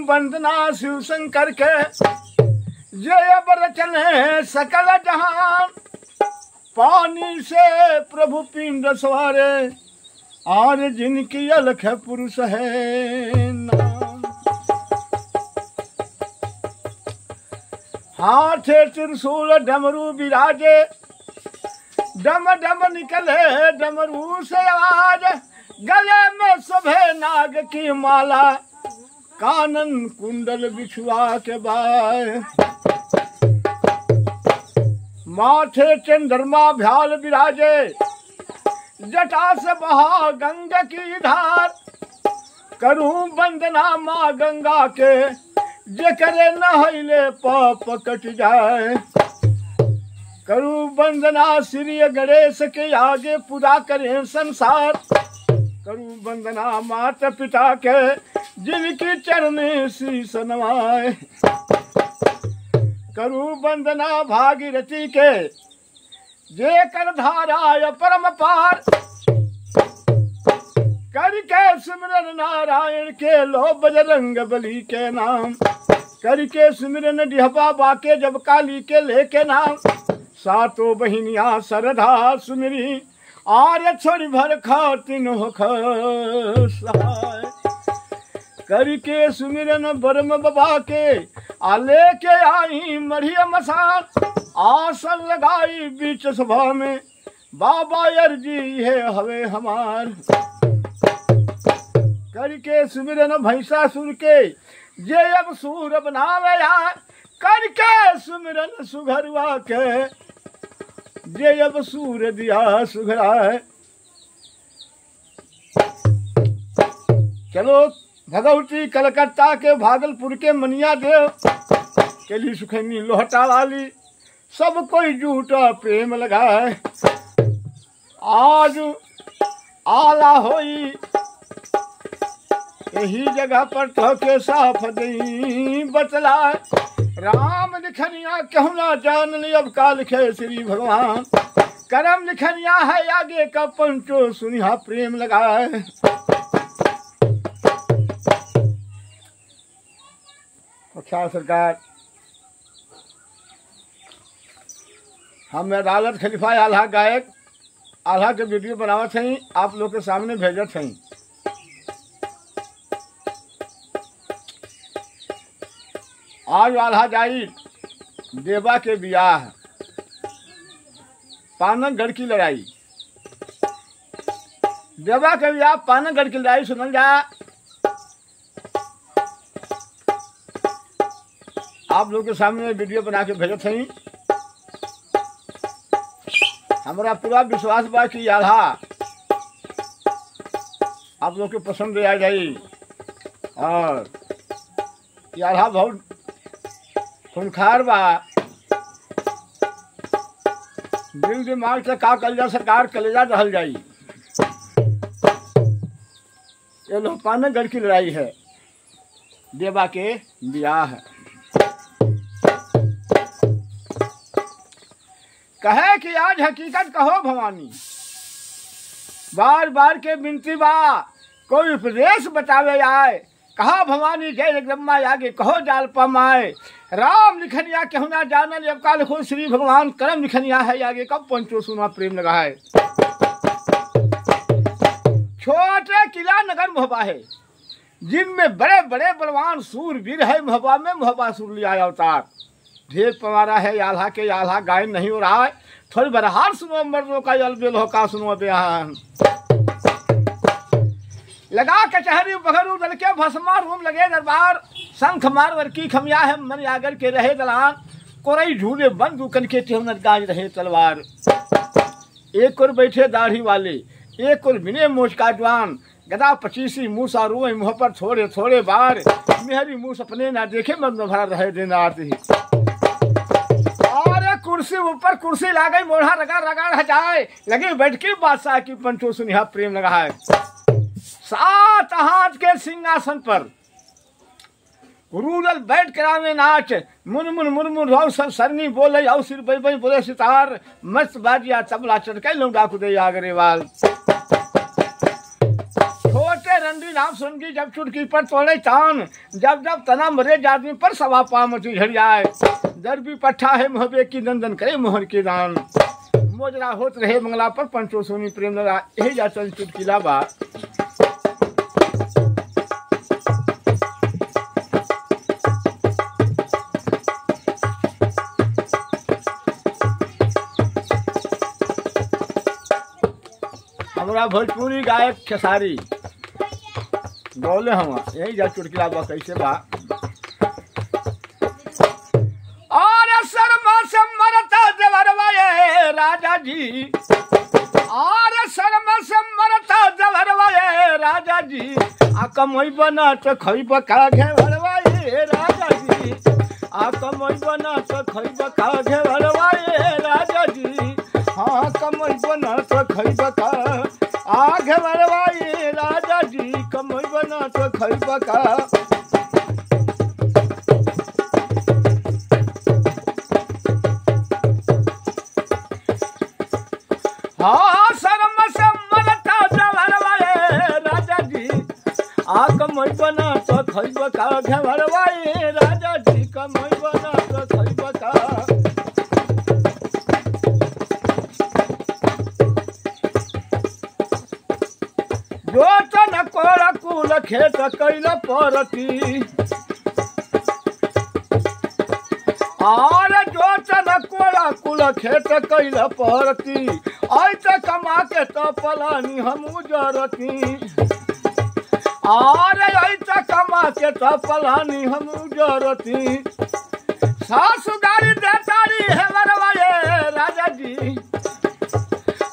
वंदना शिव शंकर के, जय बरचन है सकल जहान। पानी से प्रभु पिंड सवारे, और जिनकी अलख पुरुष है नाम। हाथे त्रिशूल डमरू विराजे, डम डम निकले डमरू से आवाज। गले में शोभे नाग की माला, कानन कुंडल बिछुआ के बाय। माथे चंद्रमा भ्याल विराजे, जटा से बहा गंगा की धार। करूं वंदना माँ गंगा के, जे करे नहैले पाप कट जाए। करूं वंदना श्री गणेश के, आगे पूरा करें संसार। करूं वंदना माता पिता के, जिनकी चरण शीश नवाए। करूं वंदना भागीरथी के, जे कर धाराय परम पार। करके सिमरन नारायण के, लो बजरंग बली के नाम। करके सिमरन डिहबा बाके, जब काली के लेके नाम। सातों बहिनिया सरधा सुमिरी, आर्य छोड़ी भर खातिन हो सहाय। करके सुमिरन बरम बाबा के, आले के आई मढ़िया मसान। आसन लगाई बीच सभा में, बाबा अर्जी है हवे हमार। करके सुमिरन भैंसासुर के, जे अब सूर बनावे यार। करके सुमिरन सुघरवा के, जे अब सूर दिया सुघराए। चलो भगवती कलकत्ता के, भागलपुर के मनिया देव के लिए सुखैनी लोहटा वाली, सब कोई झूठा प्रेम लगाए। आज आला होई यही जगह पर तो के साफ दई बतलाए। राम लिखनिया कहूँ ना जान ली, अब का लिखे श्री भगवान। करम लिखनिया है आगे का पंचो, सुनिया प्रेम लगाए। अच्छा सरकार, हम अदालत खलीफा आल्हा गायक आल्हा के वीडियो बनावत हई, आप लोग के सामने भेजत हई। आज आल्हा जाई देवा के बियाह, पानगढ़ की लड़ाई। देवा के बियाह पानगढ़ की लड़ाई सुनल जा। आप लोग के सामने वीडियो बना के भेजत हई। हमारा पूरा विश्वास बा कि आल्हा आप लोग के पसंद आ जाई। और आल्हा बहुत खूंखार बा, दिल दिमाग से का कल जा सरकार, कलेजा रहल जाई। ये लो पानगढ़ की लड़ाई है, देवा के बियाह है। कहे कि आज हकीकत कहो भवानी, बार बार के विनती बा, कोई उपदेश बतावे आए। कहा भवानी जय जगदम्बा आगे, कहो जाल पमाए। राम लिखनिया कहूँ ना जानल, जब का लिखो श्री भगवान। करम लिखनिया है आगे, कब पंचो सुना प्रेम लगा है। छोटे किला नगर मोहबा है, जिनमें बड़े बड़े बलवान सूरवीर है। मोहबा में मोहबा सुर लिया अवतार। ढेर पवारा है आल्हा के, आल्हा गायन नहीं हो रहा है। थोड़ी बरहार सुनो मर्दों का, अलबेल हो का सुनो बयान। लगा कचहरी बघरू दल के, भस्मा रूम लगे दरबार। शंख मारवर की खमिया है, मन आगर के रहे दलान। कोरई झूले बंदूकन के, ठेवनत गाज रहे तलवार। एक और बैठे दाढ़ी वाले, एक और बिने मोच का जवान। गदा पचीसी मूसा रुए मुँह पर थोड़े थोड़े बार। मेहरी मुँह सपने ना देखे, मन भरा रहे दिन आती। कुर्सी ऊपर कुर्सी ला गई, मोढ़ा रगड़ रगड़ हजाए। लगे बैठ के बादशाह की पंचो सुनिया प्रेम लगा है। 7 हाथ के सिंहासन पर रूरल बैठ करावे नाच। मुनमुन मुनमुन राव सब सरनी बोले, आओ सिर बई बई बोले सितार। मस्त बाजिया तबला चटके लौंडा कुदे आगरेवाल। छोटे रंडी नाम सुन की जब चुटकी पर तोड़े चान, जब जब तना मरे आदमी पर सवा पामती झड़ जाए। दरबी पट्ठा है मोहबे की नंदन करे मोहर के दान, मोजरा होत रहे मंगला पर पंचो सोनी प्रेम लगा। यही जा चल चुटकीला बा। हमारा भोजपुरी गायक खेसारी बोले हम यही जा चुटकिला बा। कैसे बा? और शर्मा से मरता जवरवा ये राजा जी, और शर्मा से मरता जवरवा ये राजा जी, आ कमई बना तो खइब का घेवरवा ये राजा जी, आ कमई बना तो खइब का घेवरवा ये राजा जी, हाँ कमई बना तो खइब का आगे मरवाई राजा जी, कमई बना तो खइब का। हाँ शर्म से मरता जवरवाए राजा जी, आ कमई बना तो खइब का घेवरवाए राजा जी, कमई बना तो खइब का। जोचन कोड़ा कुल खेत कैला परती, और जोचन कोड़ा कुल खेत कैला परती, ऐसे कमा के तो पलानी हमू जरती, और ऐसे कमा के तो पलानी हमू जरती। सासु गाड़ी देतारी है वरवाए राजा जी,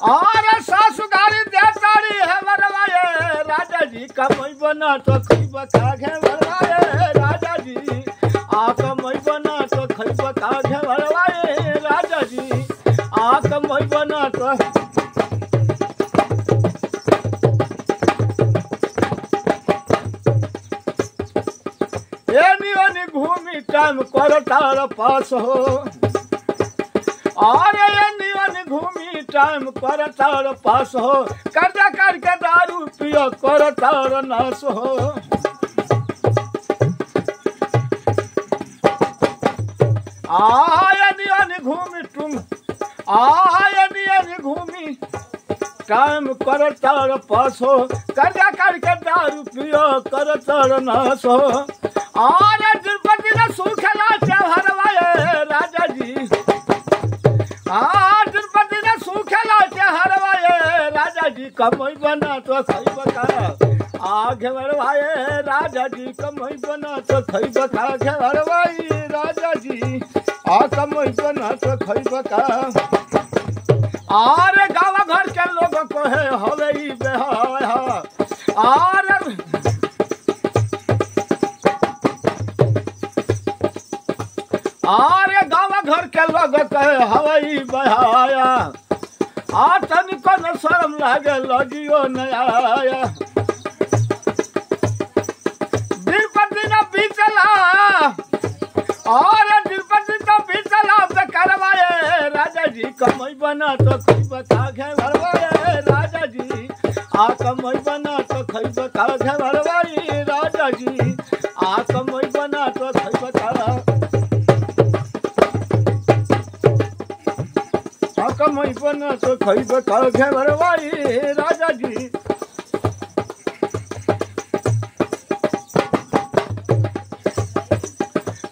और सासु गाड़ी देतारी है वरवाए राजा जी, कमई बना तो खइब का घेवरवाए राजा जी, आ कमई बना तो खइब का घेवरवाए राजा जी, आ कमई बना तो। एनी ओनी घूमी टाइम करतार पास हो, और एनी ओनी घूमी टाइम करतार पास हो, कर्जा करके दारू पियो करतार नाश हो। आयनी ओनी घूमी तुम, आयनी ओनी घूमी टाइम करतार पास हो, कर्जा करके दारू पियो करतार नाश हो। और द्रौपदी ने सुखला चढ़वाए राजा जी, द्रौपदी ने सुखला चढ़वाए राजा जी, कमई बना तो खइब का आगे बढ़वाए राजा जी, कमई बना तो खइब का घेवरवाई राजा जी, आ कमई बना तो खइब का। और गाँव घर के लोग को है हवे ही बेहाया, और गाँव घर के लोग कहे हवाई बहाया, आ तनिको न शर्म लागे लगियो न आया। द्रौपदी न बीतला, और द्रौपदी तो बीतला करवाए राजा जी, कमई बना तो खइब का घेवरवाए राजा जी, आ कमई बना तो खइब का घेवरवाई राजा जी, आ कमई बना तो खइब का। कमई बना तो खइब का घेवरवाई राजा जी।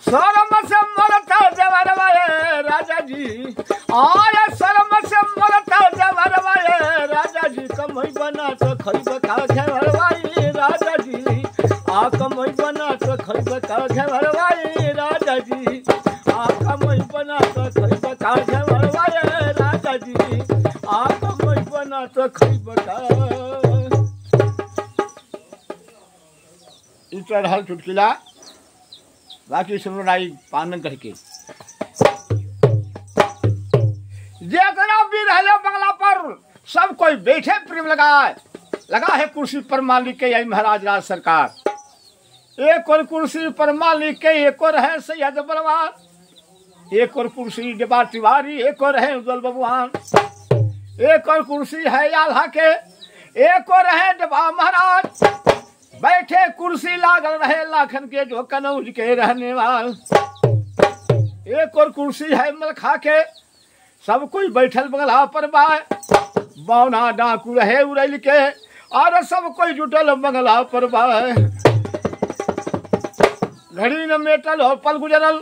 शर्म से मरता जवरवाए राजा जी, और शर्म से मरता जवरवाए राजा जी, कमई बना तो खइब का घेवरवाई राजा जी, आ कमई बना तो खइब का घेवरवाई राजा जी, आ कमई बना तो खइब का घेवरवाई राजा जी, आ कमई बना तो खइब का। इस तरह चुटकिला बाकी सुनवाई पालन करके जेतना भी रहले बंगला पर सब कोई बैठे प्रेम लगा है कुर्सी पर मालिक के यही महाराज राज सरकार। एक और कुर्सी पर मालिक के, एक और है सैयद बलवान, एक और कुर्सी डिबा तिवारी, एक और है उज्जवल बबुआन, एक और कुर्सी है आल्हा के, एक और है डिबा महाराज। बैठे कुर्सी लागल रहे लाखन के जो कनौज के रहने वाल। एक और कुर्सी है मलखा के, सब कोई बैठल बगला पर बाय। बौना डाकू रहे उड़ैल के, और सब कोई जुटल बगला पर बाय। घड़ी न मेटल और पल गुजरल,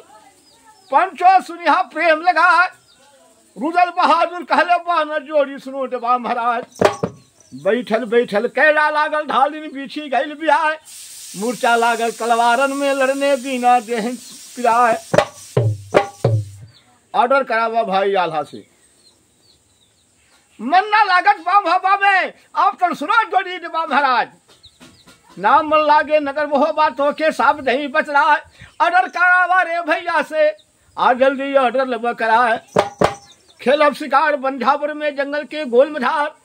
पंचो सुनिहा प्रेम लगा। रुदल बहादुर कहले बान जोड़ी सुनो देवा महाराज। बैठल बैठल कैला लागल ढालिन बिछी गईल बियाय। मूर्छा लागल तलवारन में लड़ने बिना देह पिराय। ऑर्डर करावा भाई आल्हा से, मन्ना लागत बाबा में आप तो सुनो जोड़ी देवा महाराज। नाम मन लागे नगर वो बात हो के साफ नहीं बच रहा है। ऑर्डर करावा रे भैया से, आज जल्दी ऑर्डर लगवा कराए। खेलब शिकार बंझावर में जंगल के गोल मझार।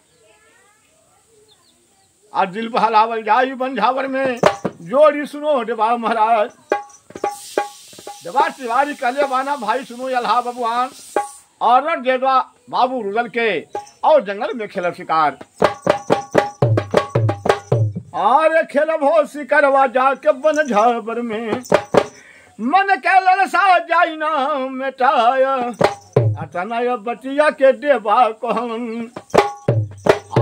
आज दिल बहलावल जाई बंझावर में, जोड़ी सुनो देवा महाराज। देवा तिवारी कहले बाना भाई सुनो अल्हा भगवान। ऑर्डर दे दो बाबू रुदल के, और जंगल में खेलब शिकार। और खेलब हो शिकारवा जाके बंझावर में। मन के ललसा जाई ना मिटाया, अतनाय बटिया के देवा कहन।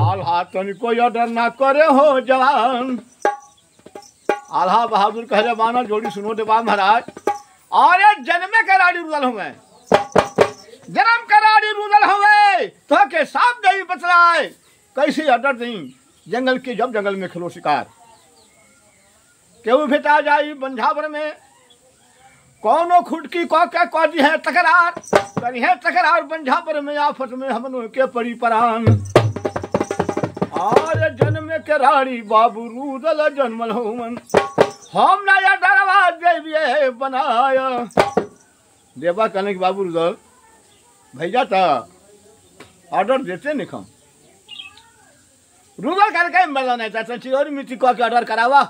आल्हा तनिको ऑर्डर ना करे हो जवान। आल्हा बहादुर कहले बाना जोड़ी सुनो देवा महाराज। और जन्मे के राड़ी रुदल हुए, जन्म के राड़ी रुदल हुए, तो के साफ नहीं बचलाए। कैसे ऑर्डर नहीं जंगल के, जब जंगल में खेलो शिकार। केहू भेटा जाई बंझावर में, कौनो खुटकी कौ के कौजी है तकरार। करी है तकरार बंझावर में, आफत में हमनों के परी परान। और जन्म के राड़ी बाबू रुदल जन्मल होमन। हम नया डरवा देविए बनाया। देवा कहने के बाबू रुदल भैया था ऑर्डर देते नहीं खम। रुदल करके मरना नहीं था, चिरौरी मिट्टी को ऑर्डर करावा।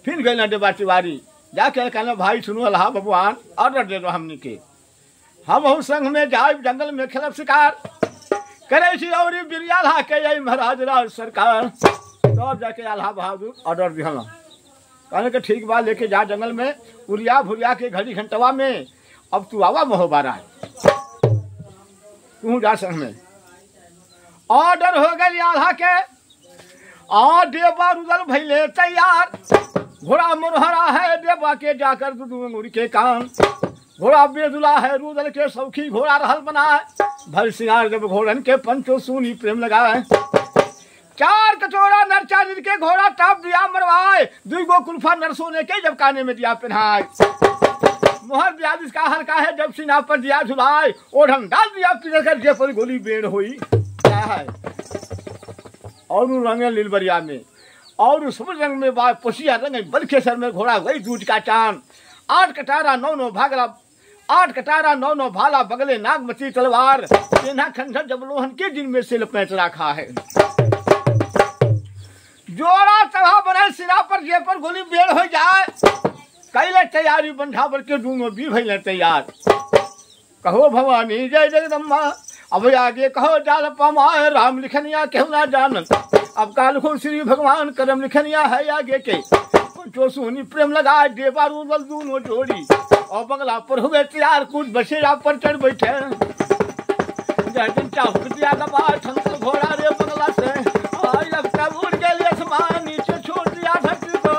फिर गए ना देवा तिवारी जाके कहना भाई सुनो अल्हा भगवान, ऑर्डर दे दो हमनी के। हम संग में जाए जंगल में खेलब शिकार। करे चिरौरी बिरिया ला के यही महाराज राज सरकार। तो जाके अल्हा बहादुर ऑर्डर दिहला। कहने के ठीक बा, लेके जा जंगल में उरिया भुरिया के घड़ी घंटवा में। अब तू आवा मोहबारा है, तू जा संग में। ऑर्डर हो गई आल्हा के, और देवा रुदल भइले तैयार। घोड़ा मुरहरा है देवा के, जाकर दूंगुरी के कान। घोड़ा बेदुला है रुदल के, सौखी घोड़ा रहल बनाए। भर सिंगार जब घोड़न के, पंचो सुनी प्रेम लगाए। चार कचोरा नरचारिर के घोड़ा टाप दिया मरवाए। दुगो कुल्फा नरसोने के जब काने में दिया पहनाए। मोहर दिया जिसका हल्का है, जब सीना पर दिया झुलाए। ओढ़न डाल दिया पिघल कर, जे पर गोली बेड़ हुई। क्या है और रंगे लीलबरिया में, और समुद्र रंग में बाय पोशिया रंग बलखे सर में घोड़ा वही दूज का चांद। 8 कटारा 9 भागला, 8 कटारा 9 भाला, बगले नागमती तलवार। सेना खंडर जब लोहन के दिन में से लपेट रखा है। जोड़ा तबाह बने सिरा पर, जे पर गोली बेड़ हो जाए। कैले तैयारी बंझावर के, दूनो भी भइले तैयार। कहो भवानी जय जगदम्बा, अब आगे कहो जाल पमाए। राम लिखनिया केहू ना जानन, अब काल को श्री भगवान करम लिखनिया है आगे के। जो सुनी प्रेम लगाए देवा रुदल दूनो जोड़ी। और बंगला पर हुए तैयार, कुछ बसेरा पर चढ़ बैठे। चाहू दिया दबा ठंकर घोड़ा रे बंगला से। उड़ गए आसमान, नीचे छोड़ दिया धरती को,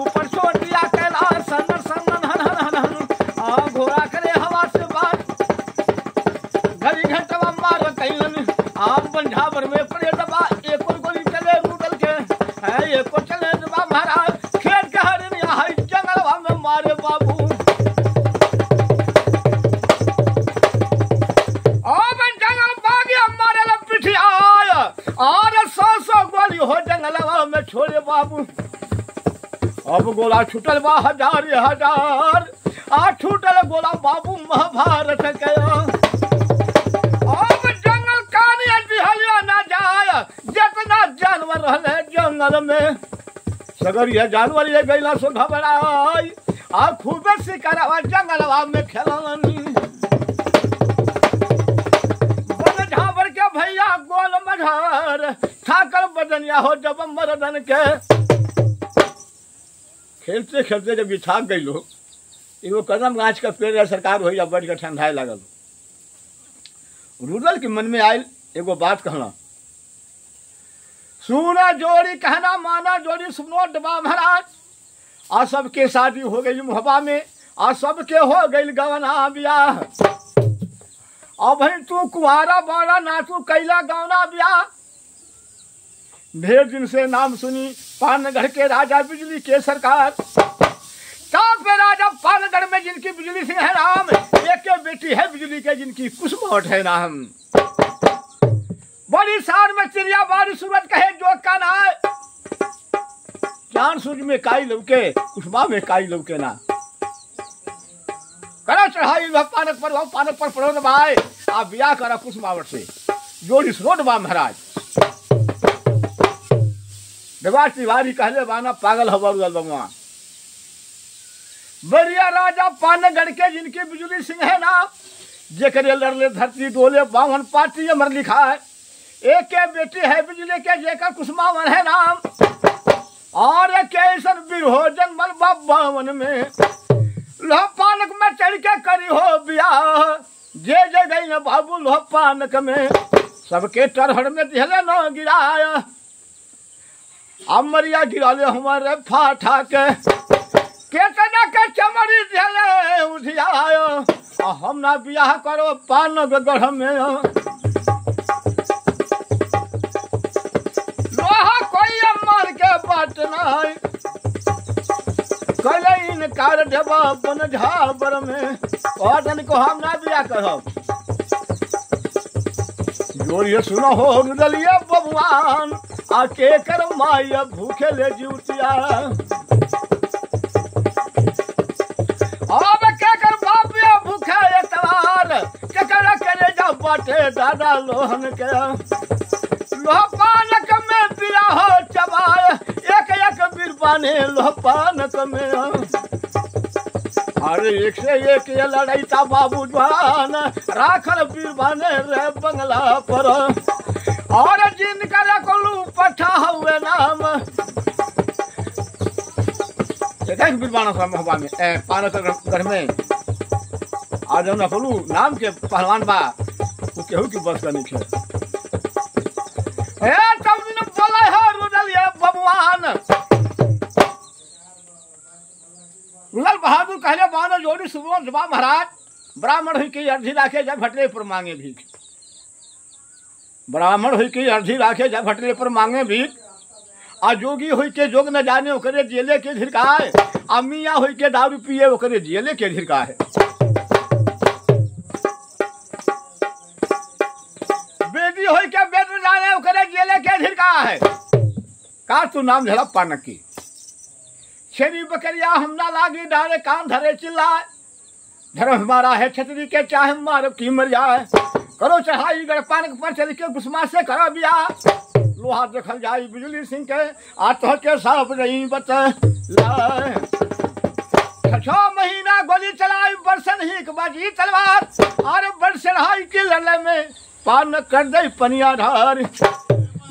ऊपर छोड़ दिया कैलाश। सनन सनन हन हन हन हन, घोड़ा करे हवा से बात। घड़ी घंटवा मार कैलन, आम बंझावर में पड़े दबा। एक और गोली चले रुदल के है, एक और चले दबा महाराज। खेत के हरिया है जंगलवा में मारे बाबू। जंगल बागिया मारे पिठिया, और 100 गोली हो जंगलवा में छोड़े बाबू। अब गोला छूटल बा हजार हजार, आ छूटल गोला बाबू महाभारत के। अब जंगल कानिया दिहलिया ना जाय, जितना जानवर रहले जंगल में। सगर ये जानवर ये गैला सो घबराई, आ खूबे शिकारवा जंगलवा में खेलन। बंझावर के भैया गोल मझ घर ठाकर बदनिया हो जब मर्दन के। खेलते खेलते जब बिछा गई लोग, एगो कदम गाछ का पेड़ है सरकार हो या बढ़ के ठंडाए लागल। रुदल के मन में आयल एगो बात कहना, सुना जोड़ी कहना माना जोड़ी सुनो डबा महाराज। आ सबके शादी हो गई मुहबा में, आ सबके हो गई गवना ब्याह। अब भाई तू कुआरा बाड़ा ना तू कैला गवना ब्याह। ढेर दिन से नाम सुनी पानगढ़ के राजा बिजली के सरकार। पे राजा पानगढ़ में जिनकी बिजली सिंह है नाम, एक बेटी है बिजली के जिनकी कुसुमौट है नाम। बड़ी सार में चिड़िया बारी सूरज कहे जो का ना, चांद सूरज में काई लौके कुसुमा में काई लौके ना। करा चढ़ाई पानक पर पड़ो न भाई, आप ब्याह करा कुसुमावट से जोड़ी सुनो डबा महाराज। डबा तिवारी कहले बाना पागल हवा भगवान। बरिया राजा पानगढ़ के जिनकी बिजली सिंह है नाम, जेकरे लड़ले धरती डोले 52 पार्टी अमर लिखा है। एक के बेटी है बिजली के जेकर कुसुमावन है नाम। और कैसन बिरहो जन्मल 52 में लोह पानक में चढ़ के करी हो ब्याह। जे जे गई न बाबू लोह पानक में, सबके टरहड़ में दिहले न गिराया। अमरिया गिराले हमारे फाठा के, केतना के चमड़ी दिहले उधियायो। हम ना बियाह करो पानगढ़ में। लोहा कोई मार के बात नहीं, कले इनकार ढबा बन झाबर में। और को हम ना बियाह करो। जोड़िए सुनो हो रुदलिए बबुआन, आके कर माया भूखे ले जूतिया। अब क्या कर बापिया भूखे एतवार, क्या कर करे जा बाटे दादा लोहन के। लोह पानक में बिया हो चबाए, एक एक बिरबाने लोह पानक में। अरे एक से एक ये लड़ाई था बाबू जवान, राखल बिरबाने रे बंगला पर। और जिनका लकलू पठा हुए नाम, बिरबाना हवा में पानगढ़ में। आज हम नकलू नाम के पहलवान बा, वो केहू की बस का नहीं है। तब दिन बोला है रुदल ये बबुआन। रुदल बहादुर कहले बानो जोड़ी सुबह जबा महाराज। ब्राह्मण हुई की अर्जी राखे जब भटले पर मांगे भीख। ब्राह्मण हुई की अर्जी राखे जब भटले पर मांगे भीख। आ जोगी हुई के जोग न जाने ओकरे जेले के झिरकाए। आ मियाँ हुई के दारू पिए ओकरे जेले के झिरकाए। बेटी हुई के बेट न जाने ओकरे जेले के झिरकाए। का तू नाम झड़प पानक की, छेरी बकरिया हम ना लागी डाले कान धरे चिल्लाए। धर्म हमारा है छतरी के चाहे मार की मर जाए। करो चढ़ाई गढ़ पानक पर चल के गुस्मा से करो बिया। लोहा देखल जाई बिजली सिंह के, आत्ह के साफ नहीं बता। 6 महीना गोली चलाई बरसन ही बाजी तलवार। और बरसन हाई की लड़े में पान कर दे पनिया धार।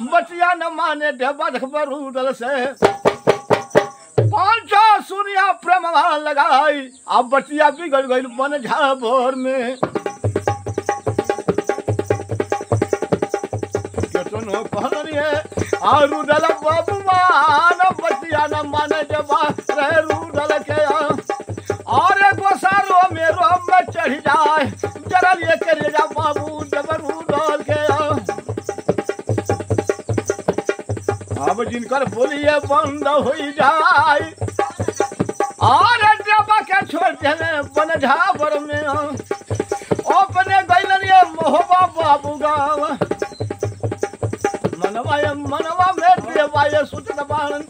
बतिया न माने ढेबा रुदल से, 5 सुनिया प्रेमवा लगाई। अब बतिया बिगड़ गई बन झाबोर में। रुदल बबुआन बतिया न माने जबा रहे रुदल के। और गोसारो मेरो में चढ़ जाए, जरल ये करे जा बाबू जब रुदल के। अब जिनकर बोलिए बंद हो जाए, और जबा के छोड़ देने बन झाबर में। अपने गैलन ये मोहबा बाबू गाँव, मनवा में देवाय सुत बाण।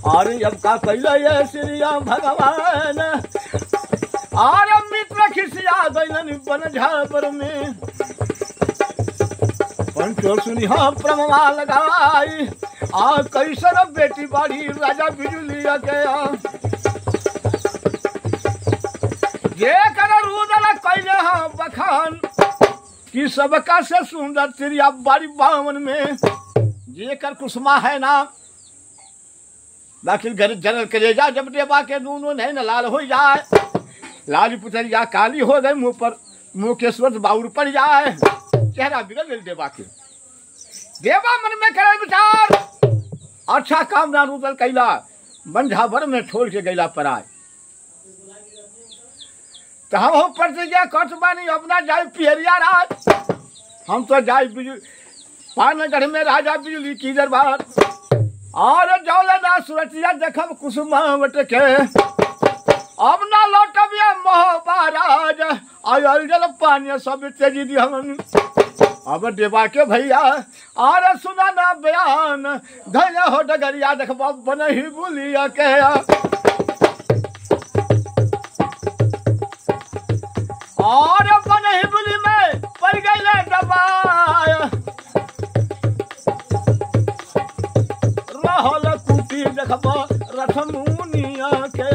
और अब का कैल ये श्री भगवान। और मित्र खिसिया गैलन बन झाबर में। पंचो सुनी प्रमवा लगाई। आ कैसन बेटी बाड़ी राजा बिजुली के। जे कर रुदल कैले बखान, कि सबका से सुंदर तिरिया बारी बावन में जेकर कुसुमा है नाम। बाकी जनरल कलेजा जब देवा के दोनों नहीं न लाल हो जाए, लाली पुतरिया काली हो गए, मुंह पर मुंह के स्वर्ग बाउर पड़ जाए, चेहरा बिगड़ गई देवा के। देवा मन में करे विचार, अच्छा काम ना रुदल कैला, बंझा भर में छोड़ के गैला पर आए। तो हम प्रतिज्ञा कट बानी अपना जाए पिहरिया राज, हम तो जाए पानगढ़ में राजा बिजली की दरबार। और जौलना सुरतिया देखब कुसुमावट के, अब ना लौटबिया महाराज, आयल जल पानी सब तेजी दी हमन। अब देवा के भैया और सुना ना बयान, धन्य हो डगरिया देखबा बनही बुलिया के। और बनही बुली में पड़ गई दबाय, रहल कुटी देखबा रथ मुनिया के।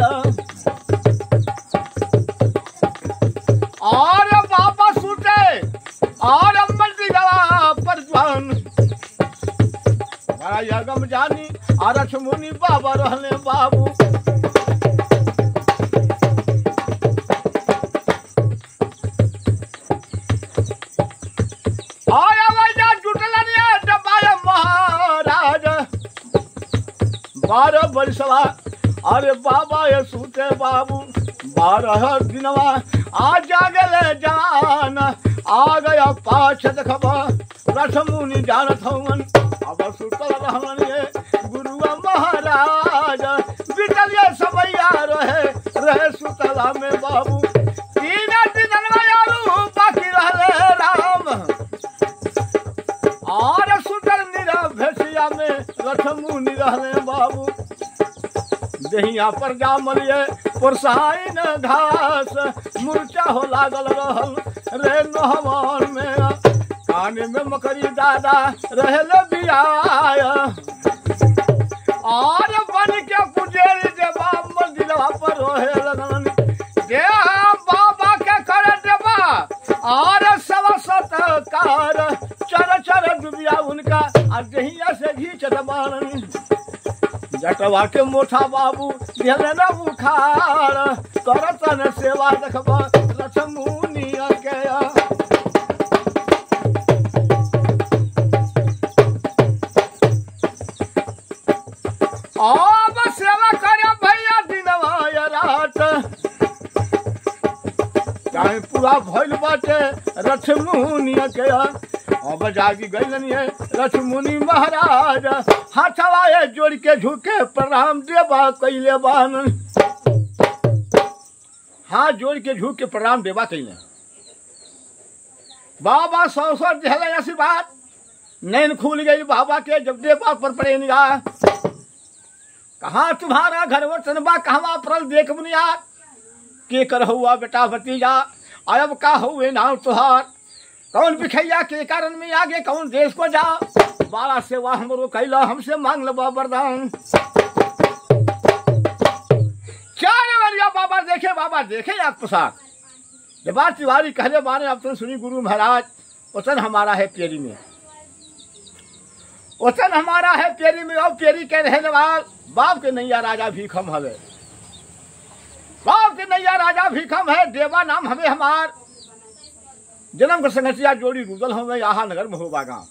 और बाबा सुते और मंत्री गवा परजवान, बड़ा यगम जानी आरक्ष मुनि बाबा रहने बाबू। और आवाजा जुटलनिया दबाया महाराज, 12 बरसवा अरे बाबा ये सूते बाबू, 12 दिनवा आ जागल जान, आ गया पाछ देखबा रथ मुनि जानत हवन। अब सुतल रहन ये गुरुआ महाराज, बिटलिया सबैया रहे सुतला में बाबू। 3 दिन यारू बाकी रहले राम, और सुतल निरा भेसिया में रथ मुनि रहले बाबू। दहिया पर जामलिए पुरसाइन घास, मूर्छा हो लागल रहल रे नहवान में, काने में मकरी दादा रहल बियाय। और बन के पुजेरी देवा मंदिरवा पर रोहे लगन, दे बाबा के कर देवा और सब सत्कार, चर चर डुबिया उनका आ दहिया से घींच दबान। जटवा के मोठा बाबू दिहल न बुखार, करतन सेवा देखबा रथ मुनिया के। अब सेवा करे भैया दिनवा या रात, चाहे पूरा भइल बाटे रथ मुनिया के। अब जागी गई है रथ मुनि महाराज, हाथवा जोड़ के झुके प्रणाम देवा कैले बान। हाथ जोड़ के झुक के प्रणाम देवा कैले। बाबा 100 दिहले आशीर्वाद, नैन खुल गई बाबा के जब देवा पर पड़े निगाह। कहाँ तुम्हारा घर वतन बा, कहवा परल देख बुनियाद, के कर हुआ बेटा भतीजा, अब का हुए नाम तुहार। कौन बिखैया के कारण में आगे, कौन देश को जा, बाला सेवा हमरो कैला, हमसे मांग लो वरदान। 4 बरिया बाबा देखे आप पोशाक। जबार तिवारी कहले बाने अब तो सुनी गुरु महाराज, वचन हमारा है पेरी में, वचन हमारा है पेरी में। और पेरी के रहने वाल बाप के नैया राजा भीखम हवे, बाप के नैया राजा भीखम है। देवा नाम हमें हमार, जन्म का संगतिया जोड़ी रुदल हमें यहाँ नगर में हो बागा।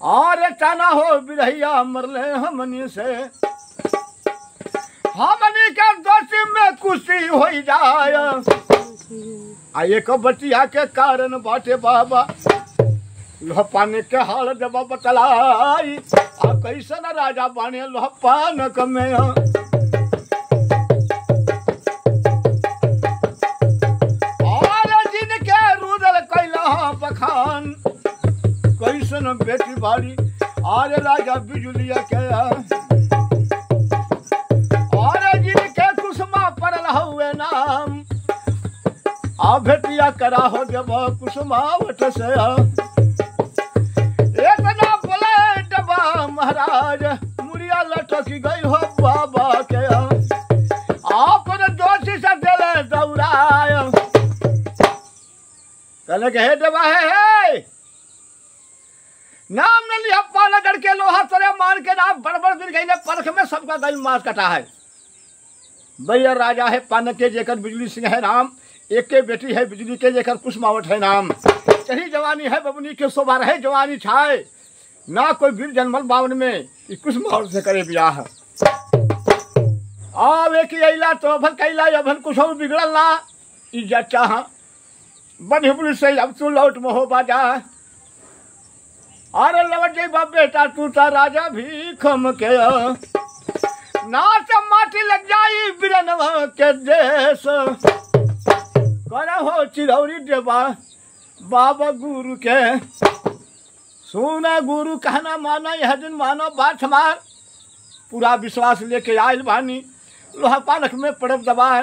और टाना हो बिरहिया मरले हमनी से, हमनी के दोस्ती में कुश्ती हो जाए। एक बटिया के कारण बाटे बाबा, लोह पाने के हाल जब बतलाई, आ कैसन राजा बाने लोह पान कमे। बखान कैसन बेटी बाड़ी, आरे राजा बिजुलिया के। और जिनके कुसुमा पड़ल हुए नाम, आ भेटिया करा हो जब कुसुमावट से। इतना बोले डबा महाराज, मुड़िया लटकी गई हो बाबा के। आप दोषी से दिले दौड़ाय, कहने के हे देवा है नाम न लिया पाला गढ़ के लोहा तरे मान के नाम बड़बड़ गिर गई ने परख में सबका गई मार कटा है। भैया राजा है पान के जेकर बिजली सिंह है नाम, एक के बेटी है बिजली के जेकर कुसमावट है नाम। चढ़ी जवानी है बबनी के सोबार है जवानी छाए, ना कोई वीर जन्मल बावन में कि कुसमावट से करे ब्याह। आव एक अला तो भल कैला अभन कुछ बिगड़ल ना इज्जत चाह बन पुलिस से अब तू लौट मोहो बाजा। अरे लौट जाई बाप बेटा तू ता राजा भी खम के नाच माटी लग जाई बिरनवा के देश। करे हो चिरौरी देवा बाबा गुरु के सुना गुरु कहना माना यह दिन मानो बात हमार। पूरा विश्वास लेके आयल बानी लोहा पालक में पड़ब दबा है।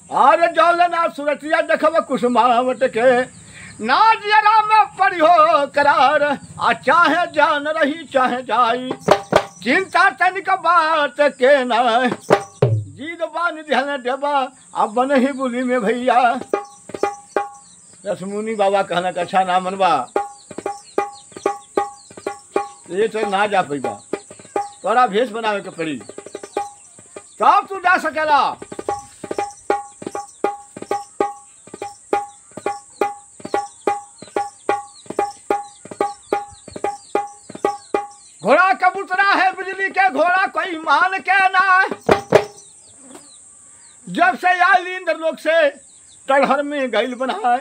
अरे जौल ना सुरतिया देखब कुसुमावट के ना जरा में पड़ी हो करार। आ चाहे जान रही चाहे जाई चिंता तनिक बात के ना जीद बान ध्यान देवा अब बन ही बुली में भैया। रसमुनि बाबा कहना का अच्छा ना मनवा ये तो ना जा पैबा तोरा भेष बनावे के पड़ी तब तू जा सकेला। घोड़ा कबूतरा है बिजली के घोड़ा कोई मान के ना। जब से आई इंद्रलोक से टड़हर में गैल बना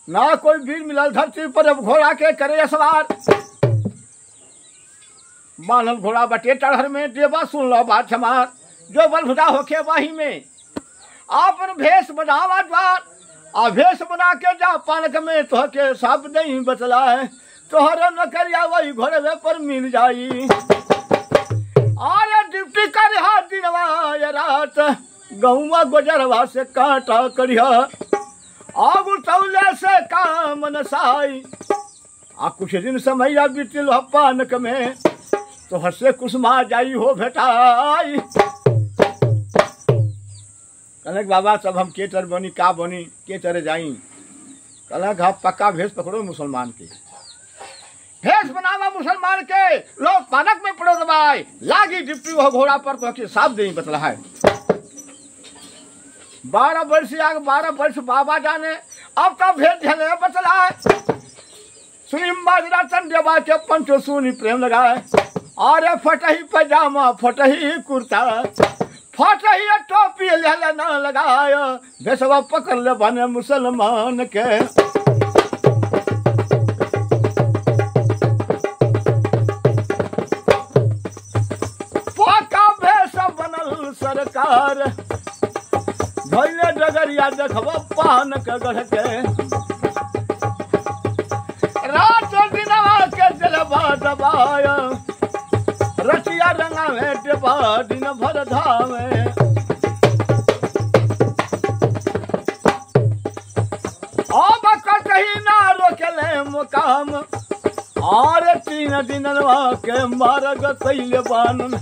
ना कोई वीर मिलल धरती पर अब घोड़ा के करे सवार। बानल घोड़ा बटे टड़हर में देवा सुन लो बात हमार। जो बलभुजा होके वही में आपन भेष बनावा द्वार आ भेष बना के जा पानक में तो के सब नहीं बतला है तोहर नौकरिया वही घोड़े पर मिल जाई। अरे ड्यूटी कर दिनवा या रात गहुआ गुजरवा से काटा करिया आग तौले से काम नसाई। आ कुछ दिन समय बीतल पानक में तो हसे कुसमा जाई हो भेटाई। कहलक बाबा सब हम के तर बनी का बनी के तरह जाई। कहलक आप पक्का भेष पकड़ो मुसलमान के भेष बनावा मुसलमान के लोग पानक में पड़ो दबाए लागी डिप्टी हो घोड़ा पर तो के साफ नहीं बतला है। 12 वर्ष आगे 12 वर्ष बाबा जाने अब तब भेष झले बतला है। सुनी बाजरा चंदेवा के पंचो सुनी प्रेम लगाए। अरे फटही पैजामा फटही कुर्ता फटही टोपी ले ना लगाय भेषवा पकड़ ले बने मुसलमान के। पक्का भेष बनल सरकार धैले डगरिया देखब पान के गढ़ के। रात दिनवा के जलवा दबाय रचिया रंगा में डेबा दिन भर धावे। अब कहीं ना रोकले मुकाम और 3 दिनवा के मार्ग कैले बानन।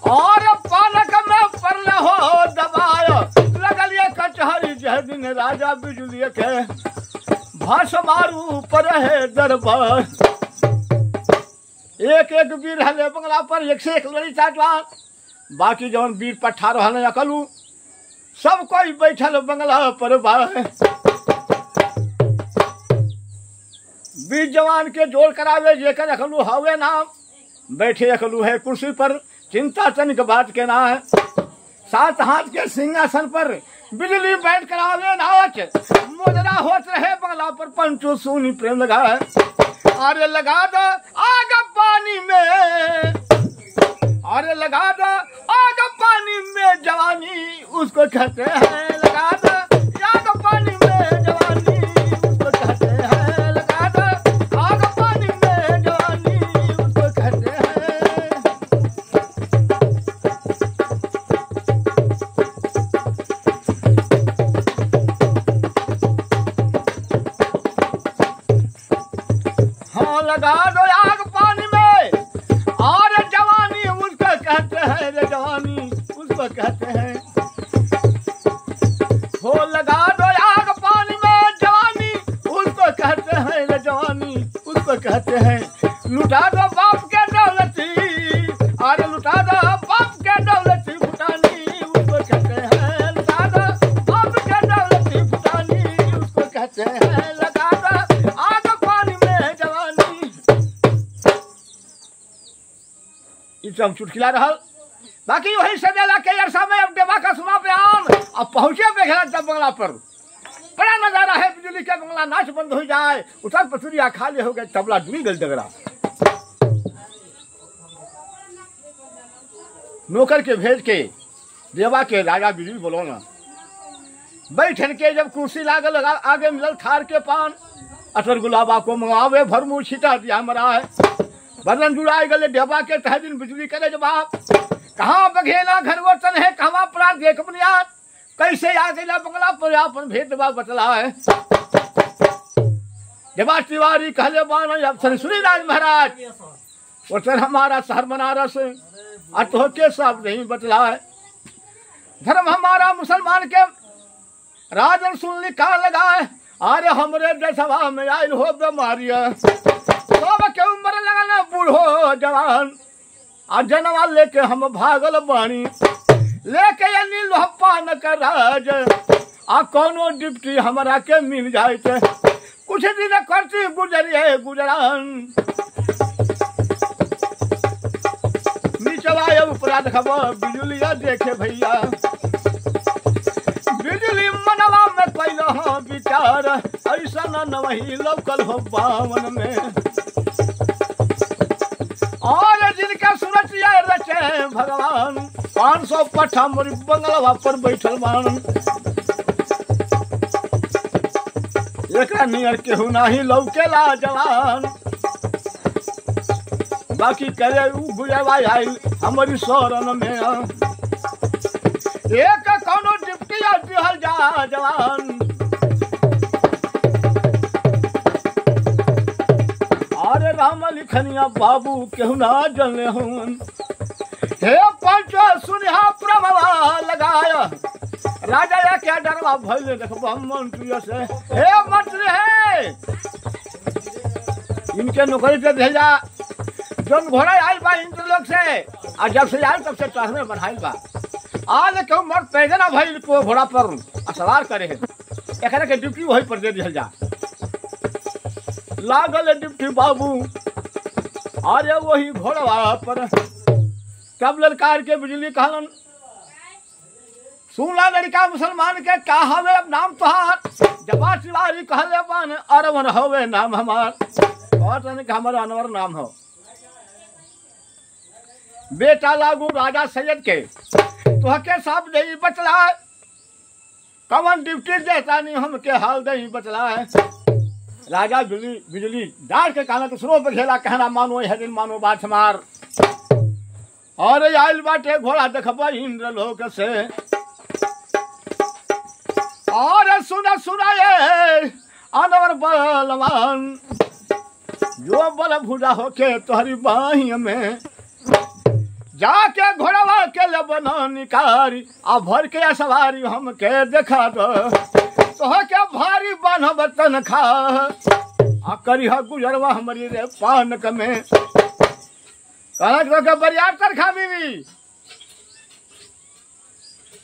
और पानक में परल हो दबाय लगलिए कचहरी जह दिन राजा बिजली के भाष मारू पर है दरबार। एक एक वीर हले बंगला पर 1 से 1 लड़ी चाटवान बाकी जवन वीर पट्ठा रहल अकलू सब कोई बैठल बंगला पर वीर जवान के जोड़ करावे जेकर अकलू हवे नाम बैठे अकलू है कुर्सी पर चिंता तनिक बात के ना है। 7 हाथ के सिंहासन पर बिजली बैठ करावे नाच मुजरा होत रहे बंगला पर पंचो सुनी प्रेम लगा है। अरे लगा दो आग पानी में अरे लगा दो आग पानी में जवानी उसको कहते हैं। लगा दो आग पानी में जवानी उसको कहते हैं। लगा दो आग पानी में जवानी उसको कहते हैं। हाँ लगा दो आग पानी में और जवानी उसको कहते हैं। रे जवानी उसको कहते हैं। हो लगा दो आग कहते हैं लुटा दो बाप के दौलती, अरे लुटा दो बाप के दौलती फुटानी, उसको कहते हैं लुटा दो बाप के दौलती फुटानी, उसको कहते हैं लगा दो आग पानी में जवानी। ये सब चुटकिला रहल। बाकी वही सजेला के अरसा में अब देवा का सुना बयान। अब पहुंचे बेघरा जब बंगला पर, बड़ा नजारा है, बिजली के बंगला नाच बंद हो जाए, उतर पथुरिया खाली हो गए, तबला डूबी गल डगरा। नौकर के भेज के देवा के राजा बिजली बोलो ना, बैठन के जब कुर्सी लागल आगे मिलल थार के पान, अटर गुलाबा को मंगावे भरमू छिटा दिया मरा है, बदन जुड़ाए गले देवा के तह दिन बिजली करे जवाब, कहाँ बघेला घर वतन है, कहाँ अपराध देख बुनियाद, कैसे आ गया बंगला पर अपन भेदभाव बतला है। देवा तिवारी कहले बान अफसर सुनी राज महाराज, वचन हमारा शहर बनारस अतो के सब नहीं बतला है, धर्म हमारा मुसलमान के राजन सुन लिखा लगा है, अरे हमरे देशवा में आयल हो बीमारिया, सब के उम्र लगना बूढ़ो जवान, आ जनवा लेके हम भागल बानी, लेके यानी लोहपा न कर राज, आ कोनो डिप्टी हमरा के मिल जाए, कुछ दिन करती गुजरिए गुजरान, नीचवा ऊपरा देखबो बिजुलिया देखे भैया, बिजली मनवा में कैल हो विचार, ऐसा न वही लोकल हो बावन में, और जिनका सुरतिया रचे भगवान, 500 पट्ठा मोरी बंगलवा पर बैठल बान, एकरा नियर केहू नाही लौकेला जवान, बाकी करे उ गुजरवा आइल हमारी शरण में, एक कोनो डिप्टी दिहल जा जवान, अरे राम लिखनिया बाबू केहू ना जले हूँ, हे पंचो सुनिहा प्रभवा लगाया, राजा या क्या डरवा भइले देखबो मंत्री से, हे मंत्री है इनके नौकरी पे भेजा, जौन घोड़ा आयल बा इंद्रलोक से, आ जब से आयल तब से टहरे बढ़ाइल बा, आज क्यों मर पैदल भइल को घोड़ा पर सवार करे है, एकरा के ड्यूटी वही पर दे दिहल जा, लागल डिप्टी बाबू, अरे वही घोड़वा पर, तब ललकार के बिजली कहलन सुनला लड़का मुसलमान के का हवे अब नाम तुहार, जबा तिवारी कहले बान अरवन हवे नाम हमार, और तने के हमारा अनवर नाम हो, बेटा लागू राजा सैयद के तोहके सब नहीं बतला, कवन ड्यूटी देता नहीं हमके हाल नहीं बतला है, राजा बिजली डाल के कहना तो सुनो बघेला कहना मानो है दिन मानो बात हमार, और आयल बाटे घोड़ा देखबा इंद्र लोक से, और सुना सुना ये अनवर बलवान, जो बल भुजा होके तोहरी बाही में, जाके घोड़वा के ले बना निकारी, आ भर के सवारी हमके देखा दो, तो के भारी बान्हब तन खा, आ करिहा गुजरवा हमारी रे पान कमे, कहना के बरियार तरखा बीवी,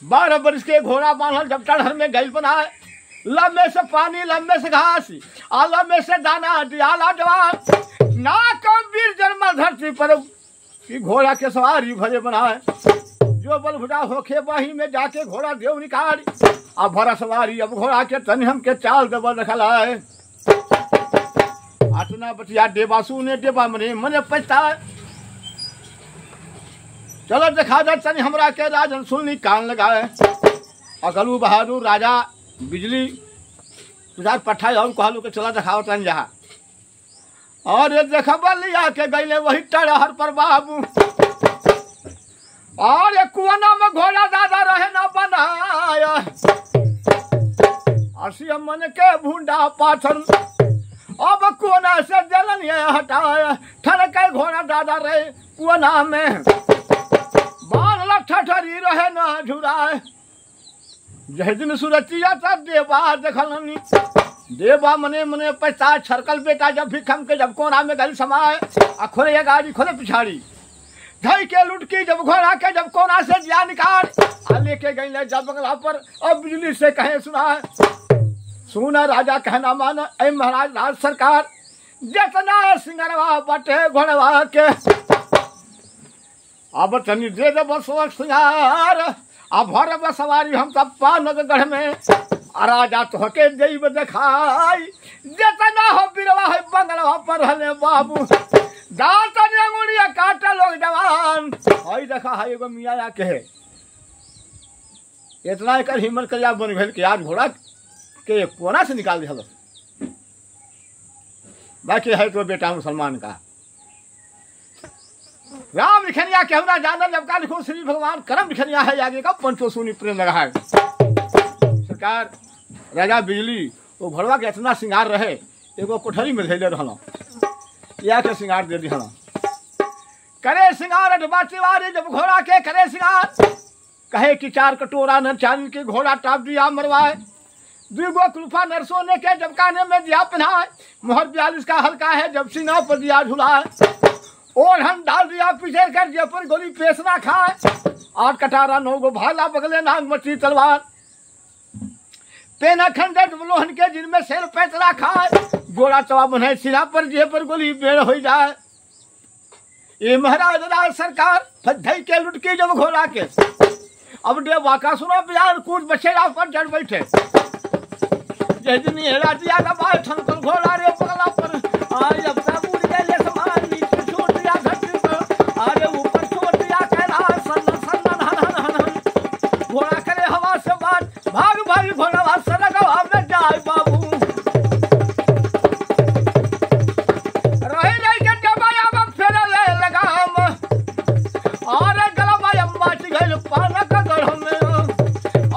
12 वर्ष के घोड़ा बांधल जब टहर में गैल बनाए, लम्बे से पानी लम्बे से घास, आ लम्बे से दाना दियाला जवान, ना कम वीर जन्म धरती पर कि घोड़ा के सवारी भले बनाए, जो बल भुजा होखे बाही में जाके घोड़ा देव निकाल, अब भरा सवारी अब घोड़ा के तनि हम के चाल दबा रखला है, आतना बतिया देवासु ने देवा मने मने पछता, चलो देखा जा तनि हमरा के राजन सुननी कान लगाए, अगलू बहादुर राजा बिजली तुझार पट्ठा और कहलू के चला दिखाओ तन जहा, और ये देखबा लिया के गईले वही टहर पर बाबू, और ये कुआना में घोड़ा दादा रहे ना बनाया, असिया मन के भूंडा पाथर, अब कुआना से जलन ये हटाया, ठन के घोड़ा दादा रहे कुआना में, बाल ठठरी रहे ना झुराए, जह दिन सुरतिया तब देवा देखलनी, देवा मने मने पैसा छरकल बेटा जब भी खम के जब कोना में गल समाए आ खोले गाड़ी खोले पिछाड़ी धई के लुटकी जब घोड़ा के जब कोना से दिया निकाल आ लेके गई ले जब बंगला पर और बिजली से कहे सुना सुना राजा कहना मान ऐ महाराज राज सरकार जितना सिंगरवा बटे घोड़वा के अब तनी दे दे बस सिंगार अब भर बसवारी हम तब पानक गढ़ में राजा तो हके देव देखाई जितना हो बिरवा है बंगलवा पर हले बाबू दांत अंगुलिया काटा लोग जवान हई देखा है एगो मियाँ के है इतना एकर हिम्मत करिया बन भेल के यार घोड़ा के कोना से निकाल दिया बाकी है तो बेटा मुसलमान का राम लिखनिया केहू ना जाना जब का लिखो श्री भगवान करम लिखनिया है आगे का पंचो सुनी प्रेम लगा है सरकार राजा बिजली वो घोड़वा के इतना श्रृंगार रहे एगो कोठरी में धैले रहना या के श्रृंगार दे दिया करे श्रृंगार अटबाटीवारी जब घोड़ा के करे श्रृंगार कहे कि 4 कटोरा नर चांदी के घोड़ा टाप दिया मरवाए 2 गो कुल्फा नर सोने के जब काने में दिया पहनाए मोहर 42 का हल्का है जब सीना पर दिया झुलाए और हम डाल दिया पीछे कर जे पर गोली पेशना खाए 8 कटारा 9 गो भाला बगले नाग मछली तलवार पेना खंडे लोहन के जिनमें शेर पैतरा खाए गोड़ा चवा बने सिरा पर जे पर गोली बेड़ हो जाए ये महाराज राज सरकार फद्दई के लुटकी जब घोड़ा के अब देवा का सुनो बिहार कूद बछेरा पर चढ़ बैठे जजनी हेरा दिया का बाल ठनकल घोड़ा रे पगला पर आई अब सब उड़ गए समान नीचे छोड़ दिया धरती पर अरे ऊपर छोड़ दिया कैलाश सन्न सन्न हन हन हन घोड़ा करे हवा से बात भाग भाग घोड़ा सड़क हवा में जाए बाबू रहे नहीं के डबाया में फेर ले लगाम और गलबा अम्बा गइल पानक गढ़ में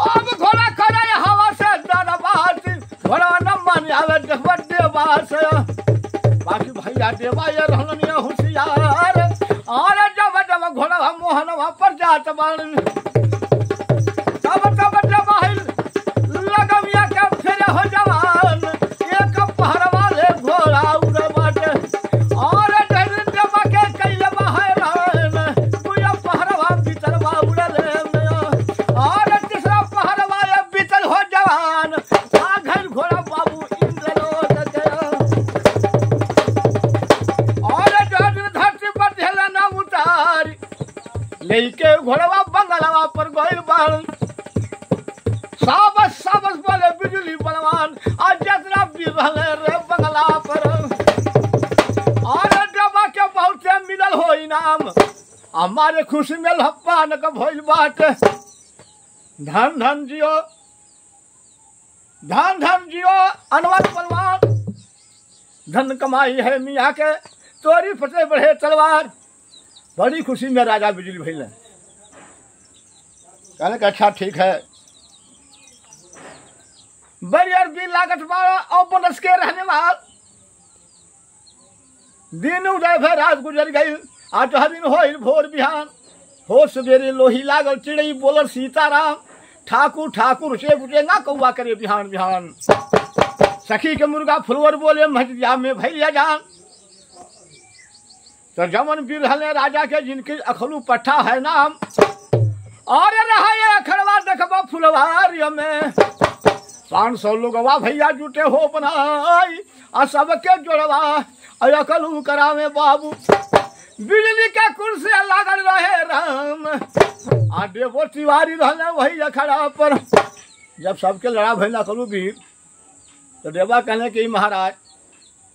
अब घोड़ा करे हवा से डरबात घोड़ा न मान आवे देखबत देवा से बाकी भैया देवा ये रहनिया होशियार और जब जब घोड़ा मोहनवा पर जात बाण तब तब जब हिल लगमिया के फेर हो जवान एक पहरवा ले घोड़ा उड़ बाटे और डर देवा के कैले बाहर पूरा पहरवा भीतरवा उड़ले और तीसरा पहरवा ये भीतर हो जवान आ घर घोड़ा बाबू इंद्रलोक के और डर धरती पर ढेला ना उतार लेके घोड़वा बंगलवा पर गोइल बाण साबस साबस बोले बिजली बलवान आज जतना भी रहले रे बंगला पर और डबा के बहुत मिलल हो इनाम हमारे खुशी में लप्पा न का भइल बात धन धन जियो धन धन जियो अनवर बलवान धन कमाई है मियाँ के तोरी फटे बढ़े तलवार बड़ी खुशी में राजा बिजली भइल कहने का अच्छा ठीक है बरियर भी लागत वाला और बनस के रहने वाला दिन उदय भर रात गुजर गई आज हर दिन होइल भोर बिहान हो सवेरे लोही लागल चिड़ई बोलर सीताराम ठाकुर ठाकुर से बुझे ना कौआ करे बिहान बिहान सखी के मुर्गा फुलवर बोले महजिया में भैया जान तो जमन बीर हले राजा के जिनके अखलू पट्टा है नाम और रहा ये अखड़वा देखबा फुलवारी में 500 लोगवा भैया जुटे हो बनाई आ सबके जोड़वा अकलू करावे बाबू बिजली के कुर्सी लागल रहे राम आ देवो तिवारी रहने वही अखड़ा पर जब सबके लड़ा भैया कलू वीर तो देवा कहने कि महाराज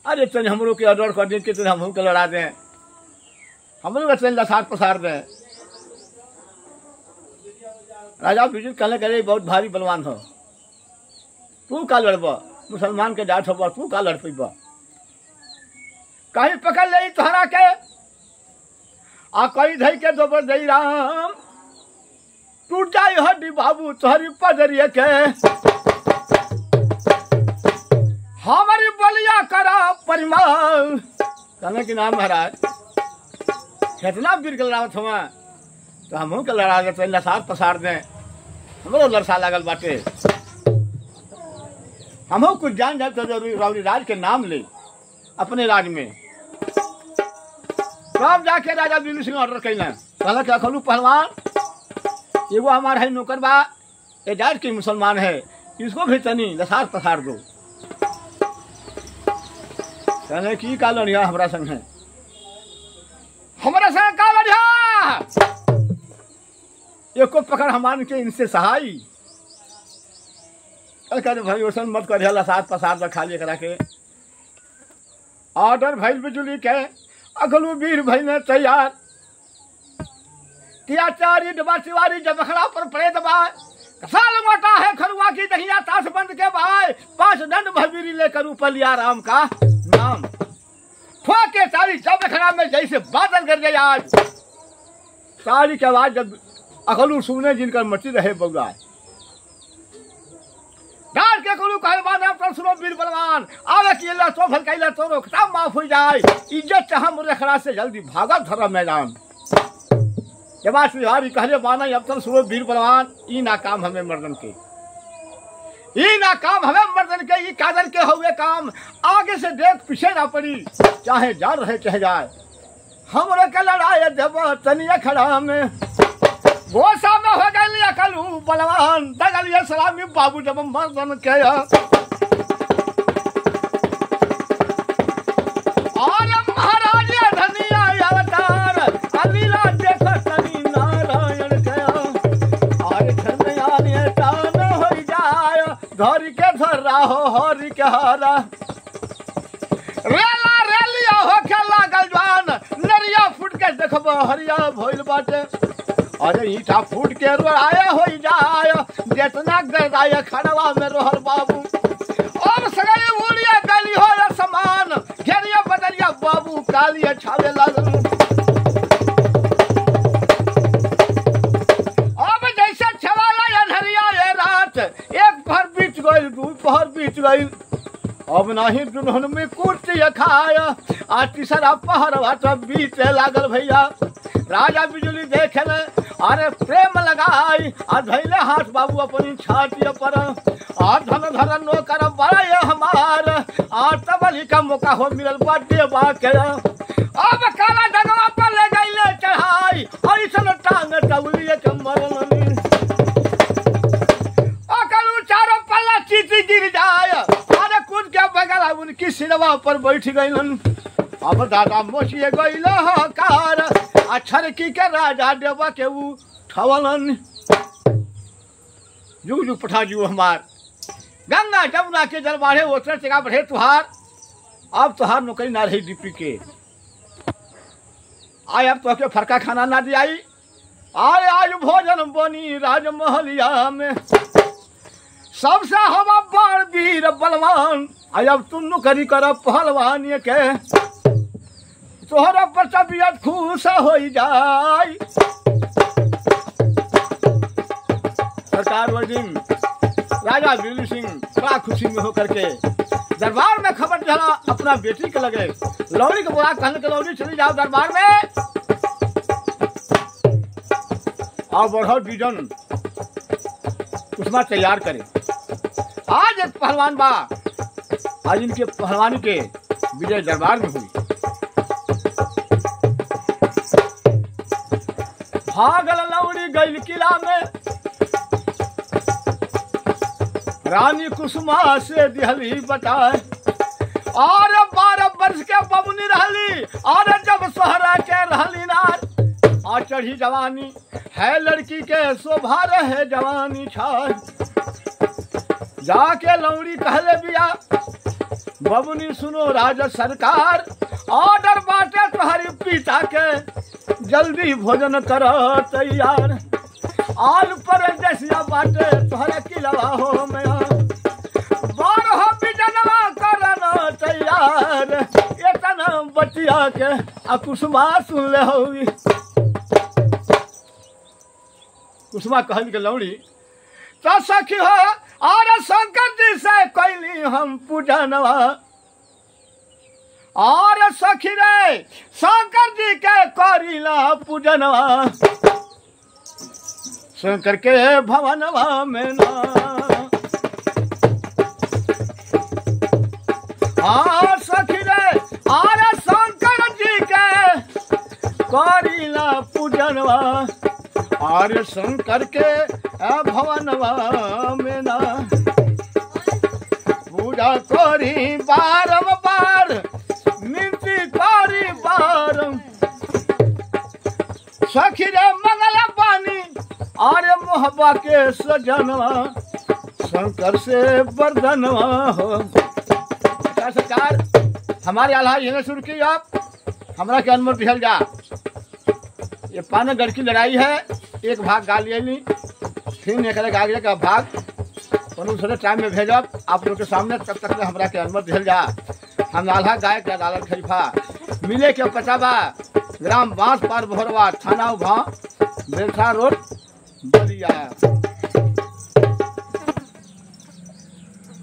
अरे तन हमरों के ऑर्डर कर दें कि तन हम के लड़ा दें हमरों का चल लसार पसार दें राजा बिजली कहने करे बहुत भारी बलवान हो तू का लड़ब मुसलमान के जात हो तू का लड़ पैब कहीं पकड़ ले तोहरा के आ कई धई के दोबर दई राम टूट जाई हड्डी बाबू तोहरी पदरिया के हमारी बलिया करा परिमाण कहने के नाम महाराज कितना वीर के लड़ावत हुआ तो हमहू के लड़ा देते लसार पसार दें हमरो लड़सा लागल बाटे हम कुछ जान जाए तो जरूरी रावली राज के नाम ले अपने राज में। तब जाके राजा बिल्लू सिंह ऑर्डर कैला, कहला क्या खोलू पहलवान, एगो हमारा है नौकर बा, एजाज के मुसलमान है, इसको भी तनी लसार पसार दो। कहले की का लड़िया हमारा संग है, हमारा संग का लड़िया, एको पकड़ हमान के इनसे सहाई। कहते भाई वैसन मत कर, लसार पसार दो खाली करा के। ऑर्डर भैल बिजुली के अगलू वीर भैल तैयार, तियाचारी डबा तिवारी जब अखड़ा पर पड़े दबा, कसाल मोटा है खरुआ की दहिया ताश बंद के भाई, 5 दंड भवीरी लेकर ऊपर लिया राम का नाम। ठोके सारी जब अखड़ा में जैसे बादल कर गए आज, सारी की आवाज जब अखलू सुने जिनकर मची रहे बउआ, डाल के कलू कहे बाना पर सुनो वीर बलवान, आवे कि अल्लाह तो भलकैला तो रोकता माफ हो जाए, इज्जत चाह मुरे खड़ा से जल्दी भागा धरा मैदान। जब श्रीहारी कहले बाना अब तक सुनो वीर बलवान, ई ना काम हमें मर्दन के, ई ना काम हमें मर्दन के, ई कादर के हुए काम, आगे से देख पीछे ना पड़ी, चाहे जान रहे चाहे जाए, हमरे के लड़ाई जब तनिया खड़ा में, वो सामने हो गए अकलू बलवान, दगलिया सलामी बाबू जब मर्दन के। और महाराज धनिया अवतार, अलीला देखो तनी नारायण के, और धनिया टान हो जाए, धरी के धरा हो हरी के हारा, रेला रेलिया हो के लागल जवान, नरिया फुट के देखबो हरिया भइल बाटे, अरे ईटा फूट के रोआया हो जाए, जितना गरदाया खड़वा में रोहर बाबू, और सगले उड़िया गली हो समान, घेरिया बदलिया बाबू कालिया छावे लगल। अब जैसे छवाला अनहरिया ये रात, एक पहर बीत गई, दू पहर बीत गई, अब नहीं दुल्हन में कुर्ती खाया, आ तीसरा पहर तब बीते लागल भैया। राजा बिजुली देखे अरे प्रेम लगाई, धैले हाथ बाबू अपनी छाती पर, धन धन नो कर बड़ा हमार, तबली का मौका हो मिलल बर्थडे बाके, अब काला डगवा पर ले गईले चढ़ाई, और इसन टांग टवलिए के मरनी, अकलू चारों पल्ला चीटी गिर जाए, अरे कूद के बगल उनकी सिरवा पर बैठ गईलन। अब दादा मोसिए गईल कार, अक्षर की के राजा देवा के उठवलन। जुग जुग पठा जू हमार, गंगा जमुना के जल बाढ़े ओसर चगा बढ़े तुहार, अब तुहार नौकरी ना रही डिप्टी के, आय अब तो के फरका खाना ना दियाई, आय आज भोजन बनी राजमहलिया में, सबसे हवा बड़ वीर बलवान, आय अब तुम नौकरी कर पहलवान के, तोहरा पर तबियत खुश हो जाए। सरकार वो दिन राजा बिल्लू सिंह बड़ा खुशी में होकर के दरबार में खबर चला अपना बेटी के लगे, लौड़ी के बुला कहने के लौड़ी चली जाओ दरबार में, और बढ़ो डीजन उसमें तैयार करे। आज एक पहलवान बा, आज इनके पहलवानी के विजय दरबार में हुई। भागल लौड़ी गई किला में, रानी कुसुमा से दिहली बताए, और 12 वर्ष के बबुनी रहली, और जब सोहरा के रहली नार, और चढ़ी जवानी है लड़की के शोभा रहे जवानी छाय, जाके लौड़ी कहले बिया बबुनी सुनो राजा सरकार, ऑर्डर बाटे तुम्हारी पिता के, जल्दी भोजन कर तैयार, आल पर जैसिया बाटे तुम्हारा किलवा हो मैं, 12 बिजनवा करना तैयार, इतना बचिया के कुसुमा सुन ले होगी। कुसुमा कहन के लौड़ी तो सखी हो, और शंकर जी से कैली हम पूजनवा, और सखी रे शंकर जी के करीला पूजनवा, शंकर के भवनवा में ना, हाँ सखी रे आरे शंकर जी के करीला पूजनवा आर्य शंकर के भवनवा में ना पूजा करी बारंबार मिनती करी बारम सखी रे मंगल पानी आर्य मोहब्बा के सजनवा शंकर से वरदनवा हो। सरकार हमारे आल्हा ये शुरू की आप हमरा के अनुमति दिहल जा। ये पानगढ़ की लड़ाई है, एक भाग गा लियली फिर एक आगे का भाग दूसरे टाइम में भेजब आप लोग के सामने, तब तक हमरा के अनुमति दिहल जा। हम आल्हा गायक अदालत खलीफा मिले के पचाबा ग्राम बांस पार भोरवा थाना उभा बेलसा रोड बलिया।